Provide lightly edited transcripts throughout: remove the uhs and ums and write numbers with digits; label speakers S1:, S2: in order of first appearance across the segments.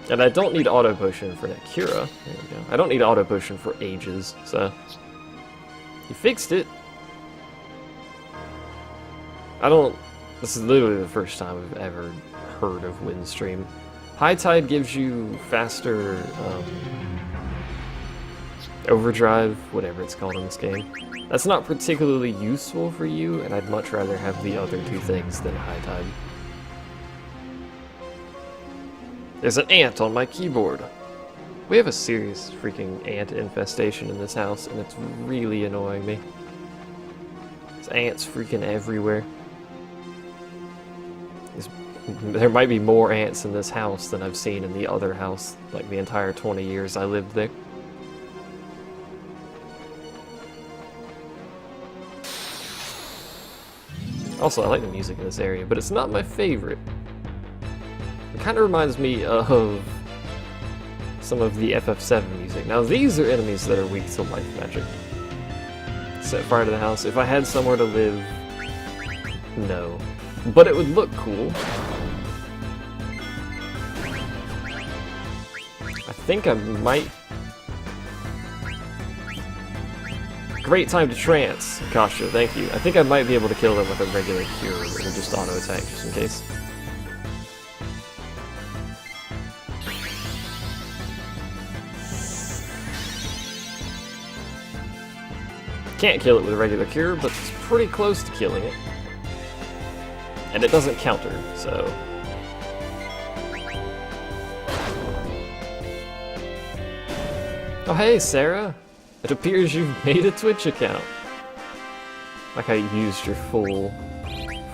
S1: And I don't need auto potion for Nakira. There we go. I don't need auto potion for ages, so you fixed it. I don't. This is literally the first time I've ever heard of Windstream. High Tide gives you faster overdrive, whatever it's called in this game. That's not particularly useful for you, and I'd much rather have the other two things than High Tide. There's an ant on my keyboard. We have a serious freaking ant infestation in this house, and it's really annoying me. There's ants freaking everywhere. There might be more ants in this house than I've seen in the other house, like the entire 20 years I lived there. Also, I like the music in this area, but it's not my favorite. It kind of reminds me of some of the FF7 music. Now, these are enemies that are weak to life magic. Set fire to the house. If I had somewhere to live, no. But it would look cool. I think I might... Great time to trance, Kasha, thank you. I think I might be able to kill them with a regular cure or just auto attack, just in case. Can't kill it with a regular cure, but it's pretty close to killing it. And it doesn't counter, so... Oh hey, Sarah! It appears you've made a Twitch account. Like how you used your full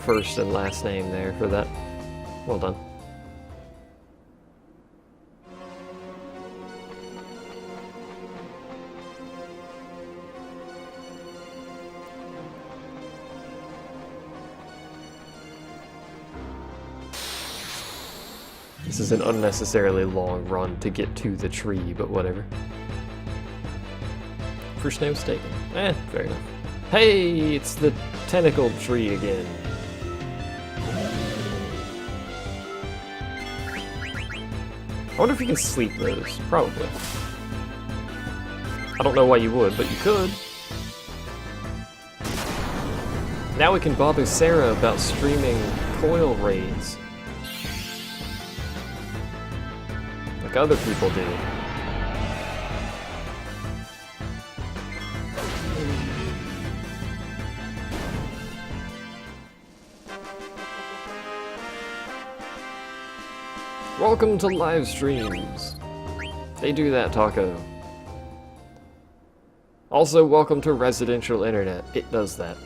S1: first and last name there for that. Well done. This is an unnecessarily long run to get to the tree, but whatever. First name's taken. Fair enough. Hey, it's the tentacled tree again. I wonder if you can sleep those. Probably. I don't know why you would, but you could. Now we can bother Sarah about streaming coil raids. Like other people do. Welcome to live streams. They do that, Taco. Also, welcome to residential internet. It does that.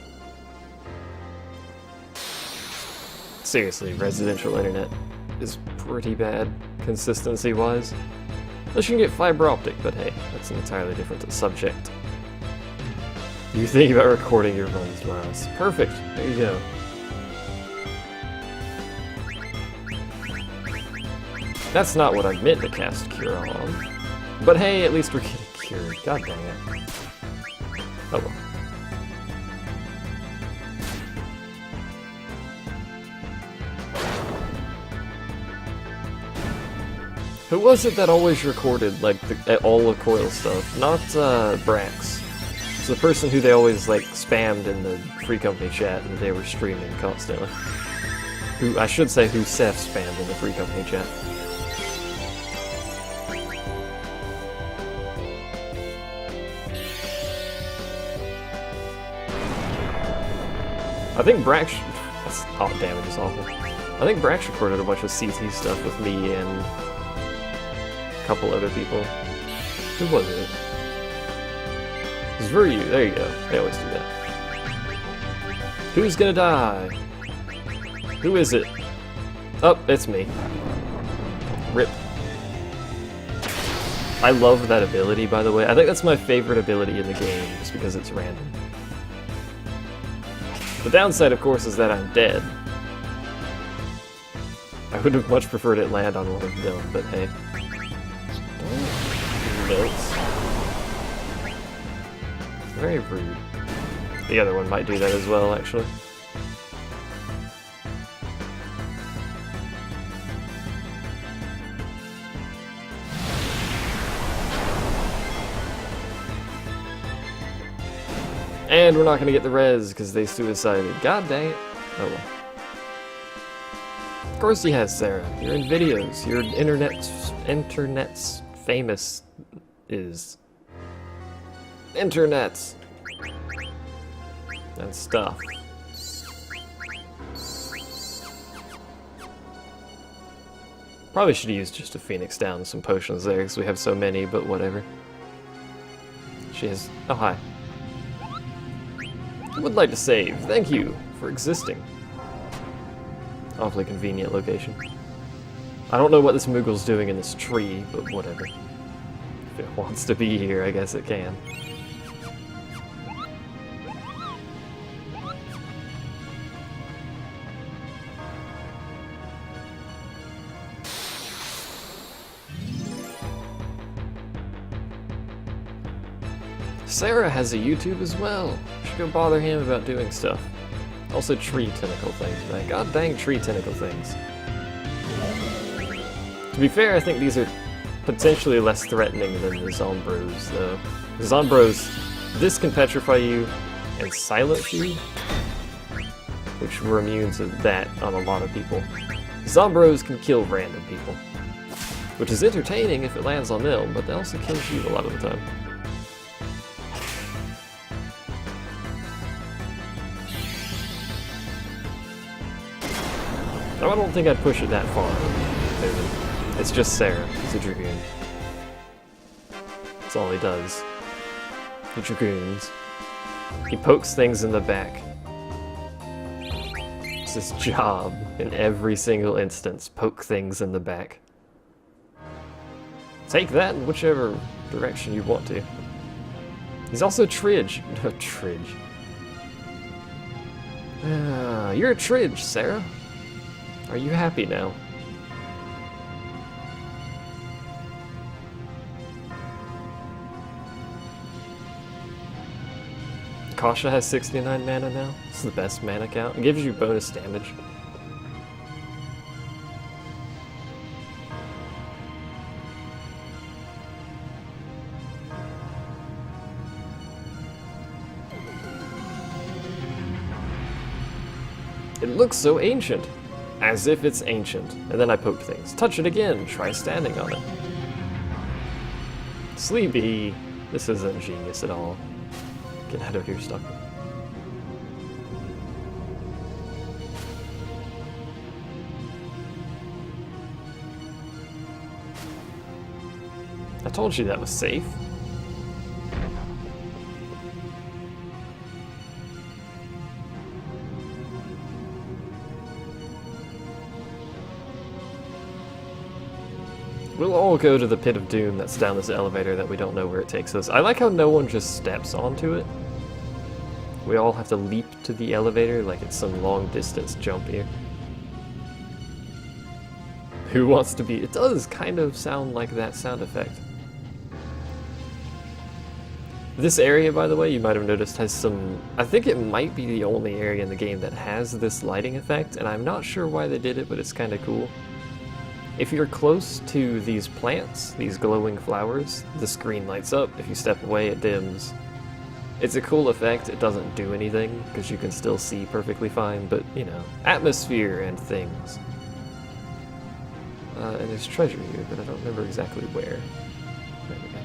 S1: Seriously, residential internet is pretty bad, consistency-wise. Unless you can get fiber optic, but hey, that's an entirely different subject. You think about recording your runs tomorrow. It's perfect. There you go. That's not what I meant to cast Cure on. But hey, at least we're getting cured. God dang it. Oh well. Who was it that always recorded, like, all the coil stuff? Not, Brax. It's the person who they always, like, spammed in the Free Company chat and they were streaming constantly. Who, I should say, who Seth spammed in the Free Company chat. I think Brax... That's hot damage is awful. I think Brax recorded a bunch of CT stuff with me and a couple other people. Who was it? It was Viryu. There you go. They always do that. Who's gonna die? Who is it? Oh, it's me. Rip. I love that ability, by the way. I think that's my favorite ability in the game, just because it's random. The downside, of course, is that I'm dead. I would have much preferred it land on one of them, but hey. Notes. Very rude. The other one might do that as well, actually. And we're not gonna get the res because they suicided. God dang it. Oh well. Of course he has, Sarah. You're in videos. Your internet's famous is. Internets. And stuff. Probably should have used just a Phoenix down and some potions there because we have so many, but whatever. She has. Oh, hi. I would like to save. Thank you for existing. Awfully convenient location. I don't know what this Moogle's doing in this tree, but whatever. If it wants to be here, I guess it can. Sarah has a YouTube as well. Should go bother him about doing stuff. Also tree tentacle things, man. God dang tree tentacle things. To be fair, I think these are potentially less threatening than the Zombros, though. The Zombros, this can petrify you and silence you, which we're immune to that on a lot of people. Zombros can kill random people, which is entertaining if it lands on them, but they also kills you a lot of the time. No, I don't think I'd push it that far. It's just Sarah. He's a Dragoon. That's all he does. He Dragoons. He pokes things in the back. It's his job in every single instance. Poke things in the back. Take that in whichever direction you want to. He's also Tridge. No, Tridge. You're a Tridge, Sarah. Are you happy now? Kasha has 69 mana now. This is the best mana count. It gives you bonus damage. It looks so ancient. As if it's ancient. And then I poked things. Touch it again. Try standing on it. Sleepy. This isn't genius at all. Get out of here, Stuck. I told you that was safe. We'll all go to the Pit of Doom that's down this elevator that we don't know where it takes us. I like how no one just steps onto it. We all have to leap to the elevator like it's some long distance jump here. Who wants to be? It does kind of sound like that sound effect. This area, by the way, you might have noticed has some... I think it might be the only area in the game that has this lighting effect, and I'm not sure why they did it, but it's kind of cool. If you're close to these plants, these glowing flowers, the screen lights up. If you step away, it dims. It's a cool effect. It doesn't do anything, because you can still see perfectly fine, but, you know, atmosphere and things. And there's treasure here, but I don't remember exactly where. There we go.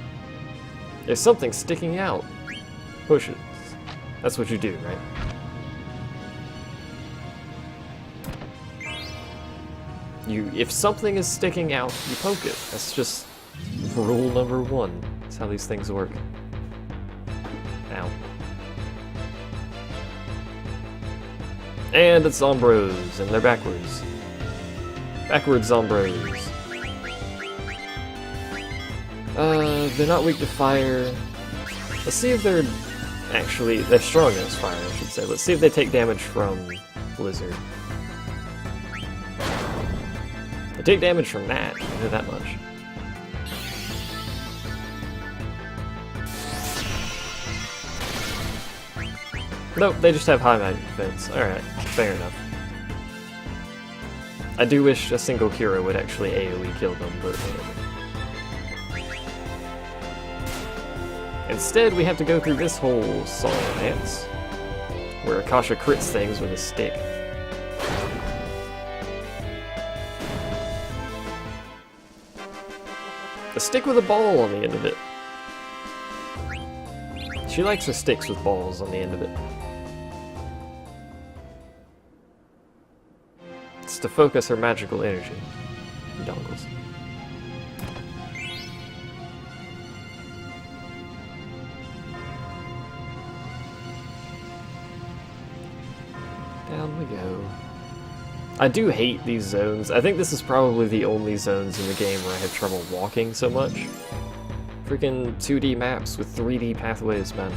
S1: There's something sticking out. Push it. That's what you do, right? If something is sticking out, you poke it. That's just rule number one. That's how these things work. Ow. And it's Zombros, and they're backwards. Backwards Zombros. They're not weak to fire. Let's see if they're... Actually, they're strong against fire, I should say. Let's see if they take damage from Blizzard. They take damage from that, I know that much. Nope, they just have high magic defense. Alright, fair enough. I do wish a single hero would actually AoE kill them, but whatever. Instead, we have to go through this whole song and dance, where Akasha crits things with a stick. A stick with a ball on the end of it. She likes her sticks with balls on the end of it. It's to focus her magical energy. Dongles. Down we go. I do hate these zones. I think this is probably the only zones in the game where I have trouble walking so much. Freaking 2D maps with 3D pathways, man.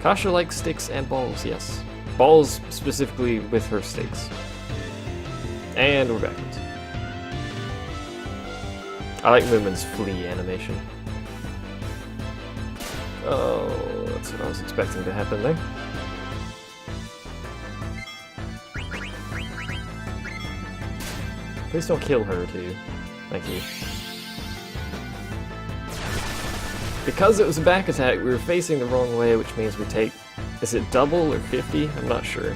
S1: Kasha likes sticks and balls, yes. Balls specifically with her sticks. And we're backwards. I like Moomin's flee animation. Oh, that's what I was expecting to happen there. Please don't kill her, too. Thank you. Because it was a back attack, we were facing the wrong way, which means we take... Is it double or 50? I'm not sure.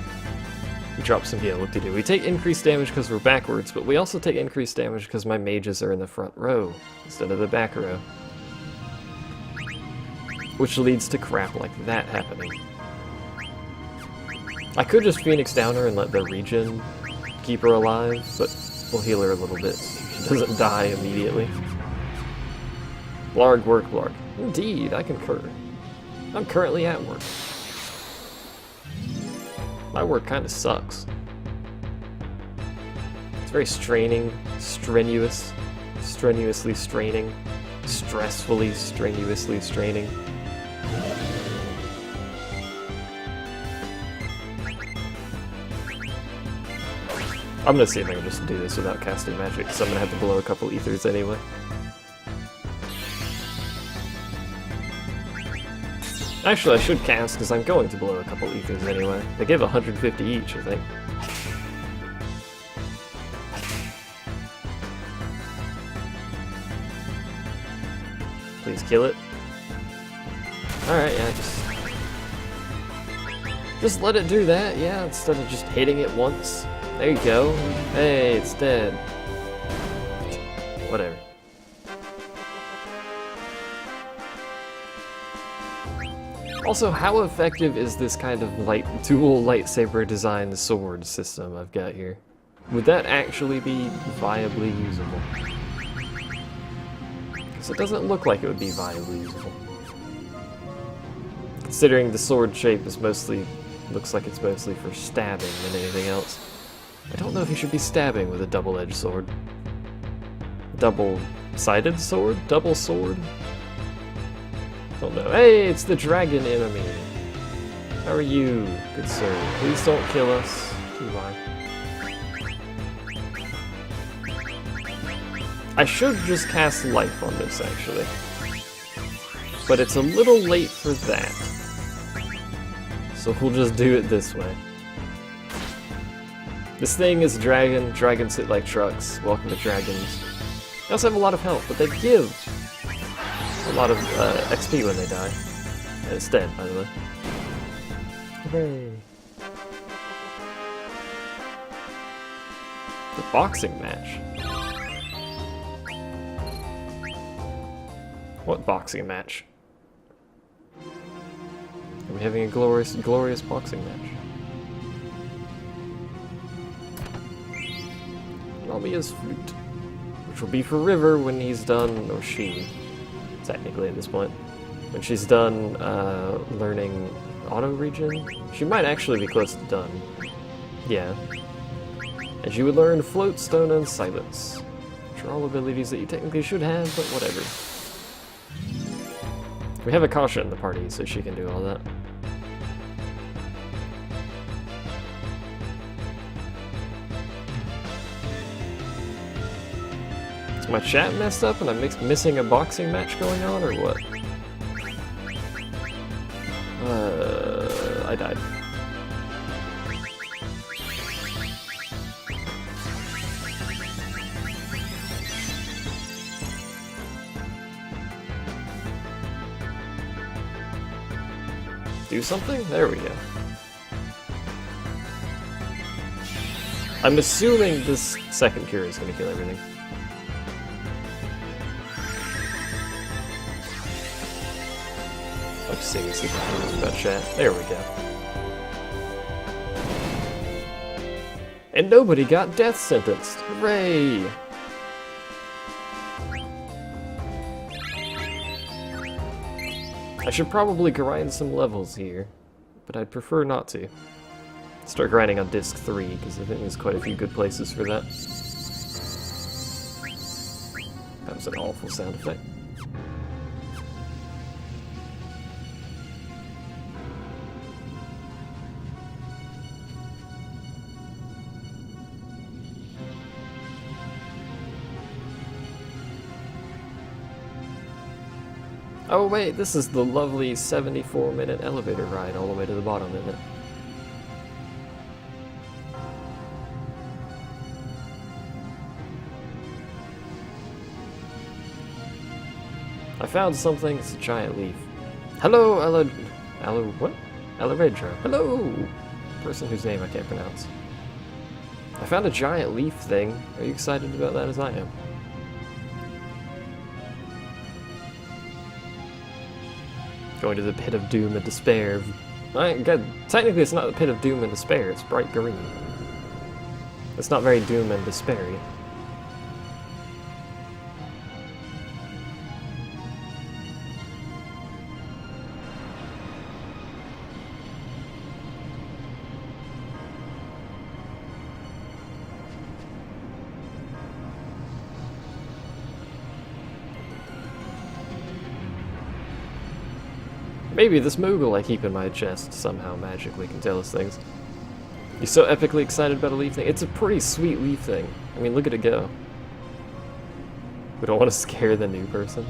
S1: We drop some heal, whoop-de-doo. We take increased damage because we're backwards, but we also take increased damage because my mages are in the front row instead of the back row. Which leads to crap like that happening. I could just Phoenix down her and let the regen keep her alive, but we'll heal her a little bit so she doesn't die immediately. Blarg work, Blarg. Indeed, I concur. I'm currently at work. My work kind of sucks. It's very straining, strenuous, strenuously straining, stressfully, strenuously straining. I'm gonna see if I can just do this without casting magic, because I'm gonna have to blow a couple ethers anyway. Actually, I should cast, because I'm going to blow a couple ethers anyway. They give 150 each, I think. Please kill it. Alright, yeah, just let it do that, yeah, instead of just hitting it once. There you go. Hey, it's dead. Whatever. Also, how effective is this kind of dual lightsaber design sword system I've got here? Would that actually be viably usable? Because it doesn't look like it would be viably usable. Considering the sword shape is looks like it's mostly for stabbing than anything else. I don't know if you should be stabbing with a double-edged sword. Double-sided sword? Double sword? Don't know. Hey, it's the dragon enemy. How are you, good sir? Please don't kill us. Too high. I should just cast life on this, actually. But it's a little late for that. So we'll just do it this way. This thing is a dragon. Dragons hit like trucks. Welcome to dragons. They also have a lot of health, but they give a lot of XP when they die. And it's dead, by the way. Hooray. The boxing match. What boxing match? Are we having a glorious boxing match? Namia's flute, which will be for River when he's done, or she, technically at this point, when she's done learning auto regen. She might actually be close to done. Yeah. And she would learn Float, Stone, and Silence, which are all abilities that you technically should have, but whatever. We have Akasha in the party, so she can do all that. Is my chat messed up and I'm missing a boxing match going on, or what? I died. do something? There we go. I'm assuming this second cure is gonna kill everything. I'm seriously confused about chat. There we go. And nobody got death sentenced. Hooray! I should probably grind some levels here, but I'd prefer not to. Start grinding on disc 3, because I think there's quite a few good places for that. That was an awful sound effect. Oh wait, this is the lovely 74-minute elevator ride all the way to the bottom, isn't it? I found something, it's a giant leaf. Hello, Alaredra. Hello! Person whose name I can't pronounce. I found a giant leaf thing. Are you excited about that as I am? Going to the pit of doom and despair. Technically it's not the pit of doom and despair, it's bright green. It's not very doom and despairy. Maybe this Moogle I keep in my chest somehow magically can tell us things. You're so epically excited about a leaf thing? It's a pretty sweet leaf thing. I mean, look at it go. We don't want to scare the new person.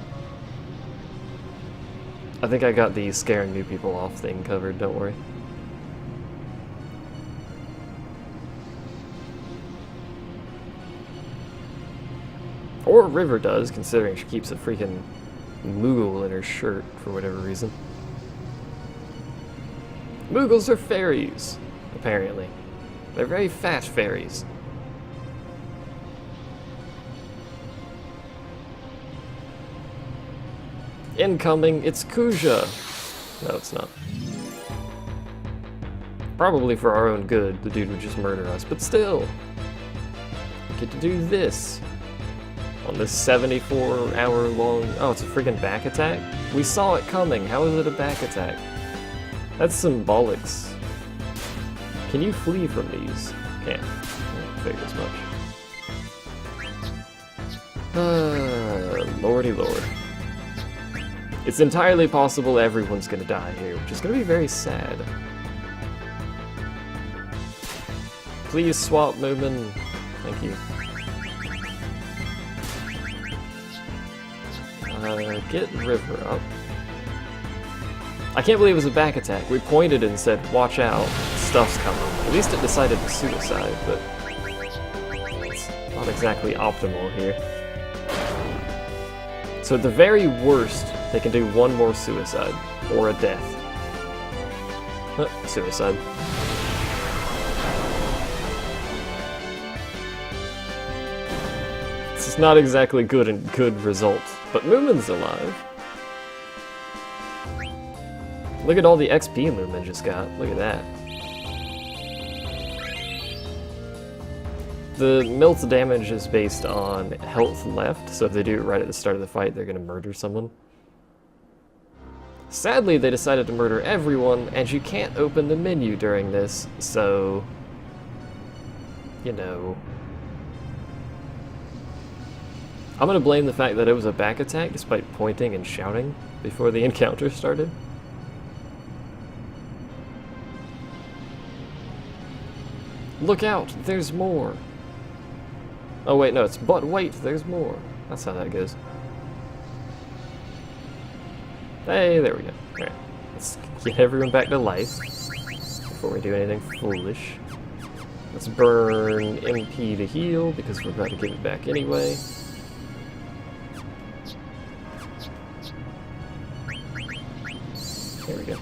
S1: I think I got the scaring new people off thing covered, don't worry. Or River does, considering she keeps a freaking Moogle in her shirt for whatever reason. Moogles are fairies, apparently. They're very fat fairies. Incoming, it's Kuja. No, it's not. Probably for our own good, the dude would just murder us, but still. We get to do this. On this 74-hour long... Oh, it's a freaking back attack? We saw it coming, how is it a back attack? That's symbolics. Can you flee from these? Can't. I figured as much. Lordy lord. It's entirely possible everyone's gonna die here, which is gonna be very sad. Please swap Moomin. Thank you. Get River up. I can't believe it was a back attack. We pointed and said, watch out, stuff's coming. At least it decided to suicide, but it's not exactly optimal here. So at the very worst, they can do one more suicide, or a death. Suicide. This is not exactly good result, but Moomin's alive. Look at all the XP Moomin just got. Look at that. The Milt damage is based on health left, so if they do it right at the start of the fight, they're gonna murder someone. Sadly, they decided to murder everyone, and you can't open the menu during this, so... you know... I'm gonna blame the fact that it was a back attack, despite pointing and shouting before the encounter started. Look out, there's more. Oh wait, no, it's but wait, there's more. That's how that goes. Hey, there we go. Alright, let's get everyone back to life before we do anything foolish. Let's burn MP to heal, because we're about to give it back anyway. There we go.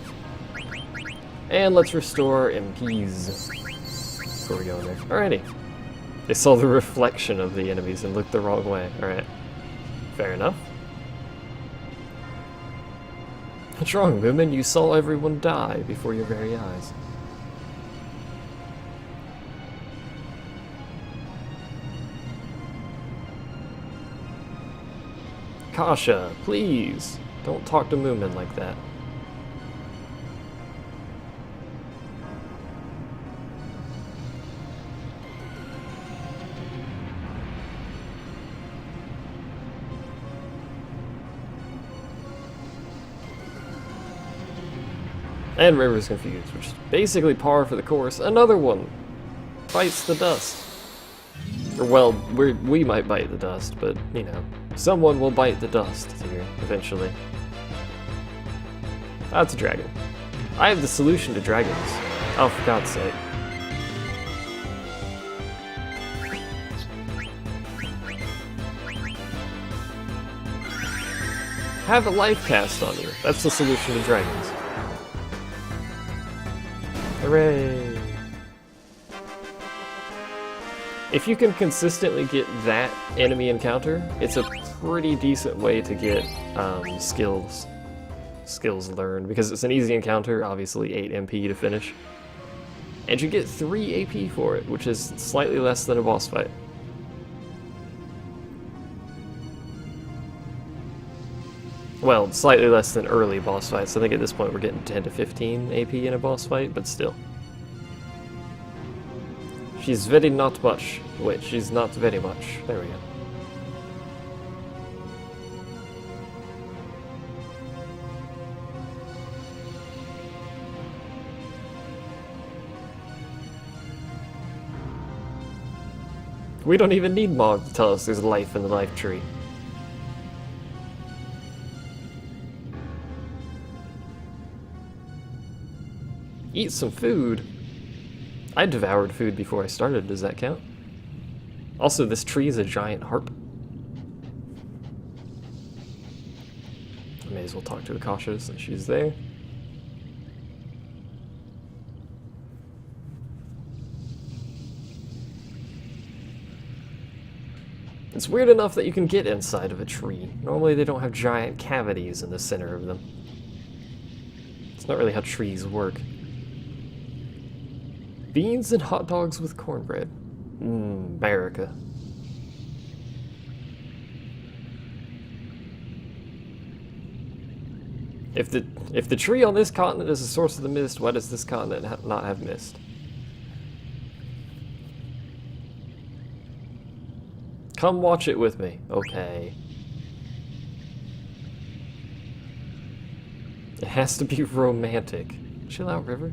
S1: And let's restore MPs before we go in there. Alrighty. They saw the reflection of the enemies and looked the wrong way. Alright. Fair enough. What's wrong, Moomin? You saw everyone die before your very eyes. Kasha, please, don't talk to Moomin like that. And River's confused, which is basically par for the course. Another one bites the dust. Or, well, we might bite the dust, but, you know, someone will bite the dust here, eventually. That's a dragon. I have the solution to dragons. Oh, for God's sake. Have a life cast on you. That's the solution to dragons. Hooray! If you can consistently get that enemy encounter, it's a pretty decent way to get skills learned, because it's an easy encounter, obviously 8 MP to finish. And you get 3 AP for it, which is slightly less than a boss fight. Well, slightly less than early boss fights. I think at this point we're getting 10 to 15 AP in a boss fight, but still. She's very not much. Wait, she's not very much. There we go. We don't even need Mog to tell us there's life in the life tree. Eat some food? I devoured food before I started, does that count? Also, this tree is a giant harp. I may as well talk to Akasha since she's there. It's weird enough that you can get inside of a tree. Normally they don't have giant cavities in the center of them. It's not really how trees work. Beans and hot dogs with cornbread. America. If the tree on this continent is the source of the mist, why does this continent not have mist? Come watch it with me. Okay. It has to be romantic. Chill out, River.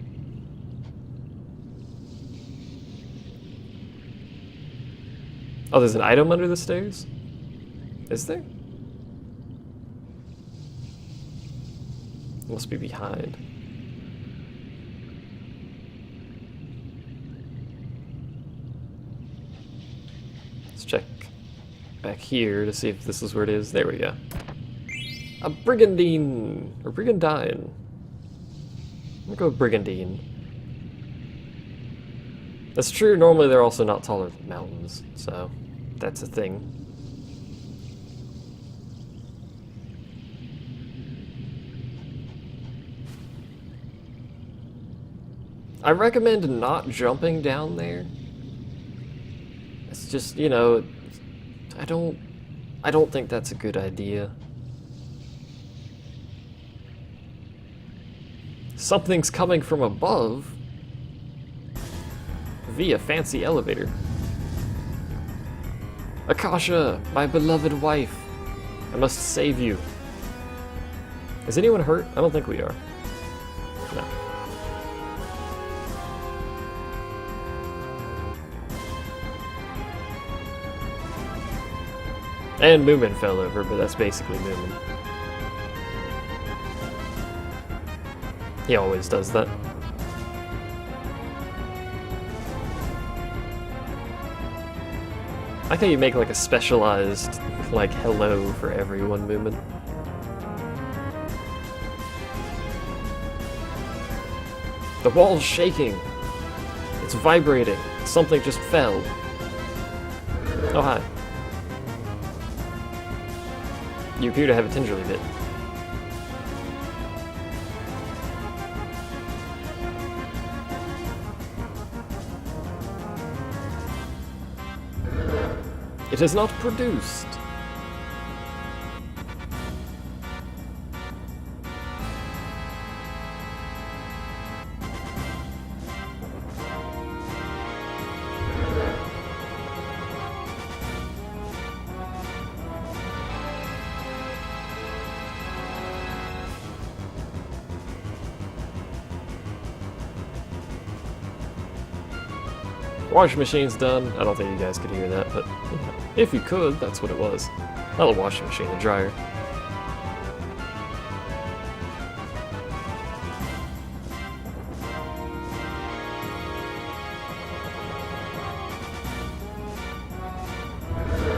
S1: Oh, there's an item under the stairs? Is there? It must be behind. Let's check back here to see if this is where it is. There we go. A brigandine! Or brigandine. I'm gonna go with brigandine. That's true, normally they're also not taller than mountains, so that's a thing. I recommend not jumping down there. It's just, you know, I don't think that's a good idea. Something's coming from above via fancy elevator. Akasha, my beloved wife, I must save you. Is anyone hurt? I don't think we are. No. And Moomin fell over, but that's basically Moomin. He always does that. I think you make like a specialized, like, hello for everyone Moomin. The wall's shaking. It's vibrating. Something just fell. Oh, hi. You appear to have a tingerly bit. It is not produced. Washing machine's done. I don't think you guys could hear that, but if you could, that's what it was. Not a washing machine, a dryer.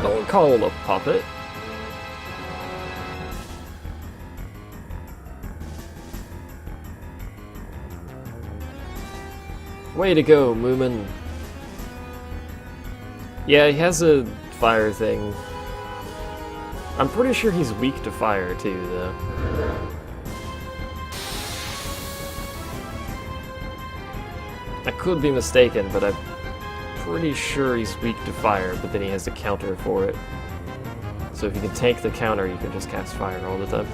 S1: Don't call him a puppet. Way to go, Moomin. Yeah, he has a fire thing. I'm pretty sure he's weak to fire too, though. I could be mistaken, but I'm pretty sure he's weak to fire, but then he has a counter for it. So if you can tank the counter, you can just cast fire all the time.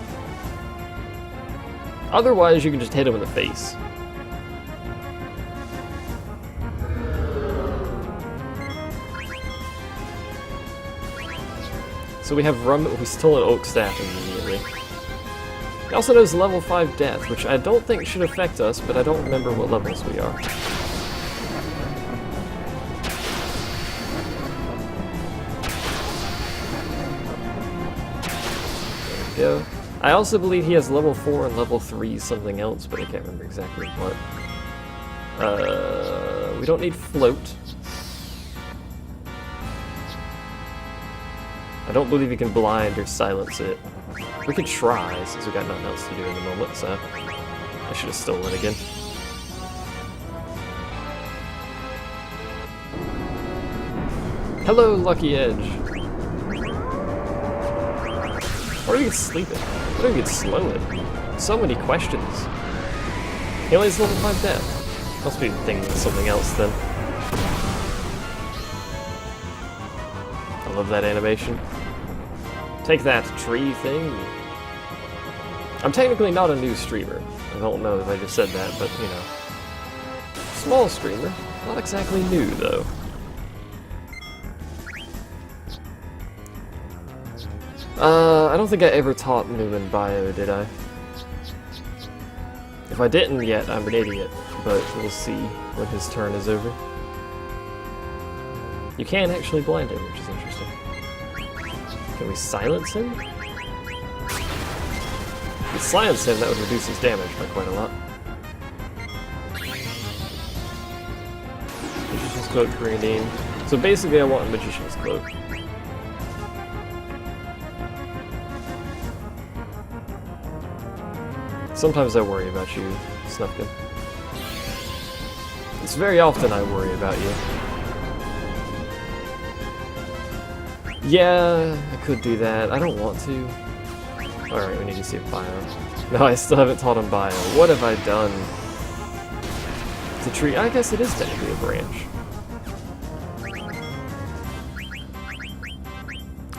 S1: Otherwise, you can just hit him in the face. So we have we stole an oak staff immediately. He also knows level 5 death, which I don't think should affect us, but I don't remember what levels we are. There we go. I also believe he has level 4 and level 3 something else, but I can't remember exactly what. We don't need float. I don't believe you can blind or silence it. We could try, since we got nothing else to do in the moment, so I should have stolen again. Hello, Lucky Edge. Or you could sleep it. Or you could slow it. So many questions. He only has level 5 death. Must be thinking of something else then. I love that animation. Take that tree thing. I'm technically not a new streamer. I don't know if I just said that, but you know. Small streamer. Not exactly new though. I don't think I ever taught Moomin Bio, did I? If I didn't yet, I'm an idiot, but we'll see when his turn is over. You can actually blind him, which is interesting. Can we silence him? If we silence him, that would reduce his damage by quite a lot. Magician's Cloak, Grenadine. So basically I want a Magician's Cloak. Sometimes I worry about you, Snufkin. It's very often I worry about you. Yeah, I could do that. I don't want to. Alright, we need to see Bio. No, I still haven't taught him Bio. What have I done? It's a tree. I guess it is technically a branch.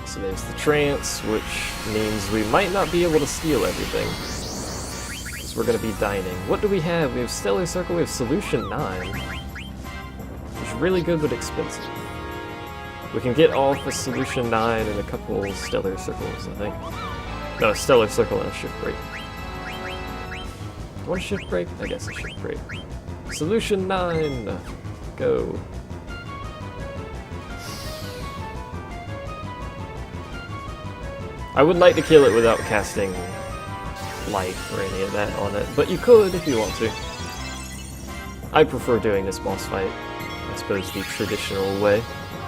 S1: So there's the trance, which means we might not be able to steal everything. We're gonna be dining. What do we have? We have Stellar Circle, we have Solution 9. Which is really good but expensive. We can get off a Solution 9 and a couple Stellar Circles, I think. No, a Stellar Circle and a Shift Break. Do you want a Shift Break? I guess a Shift Break. Solution 9! Go. I would like to kill it without casting life or any of that on it, but you could if you want to. I prefer doing this boss fight, I suppose the traditional way.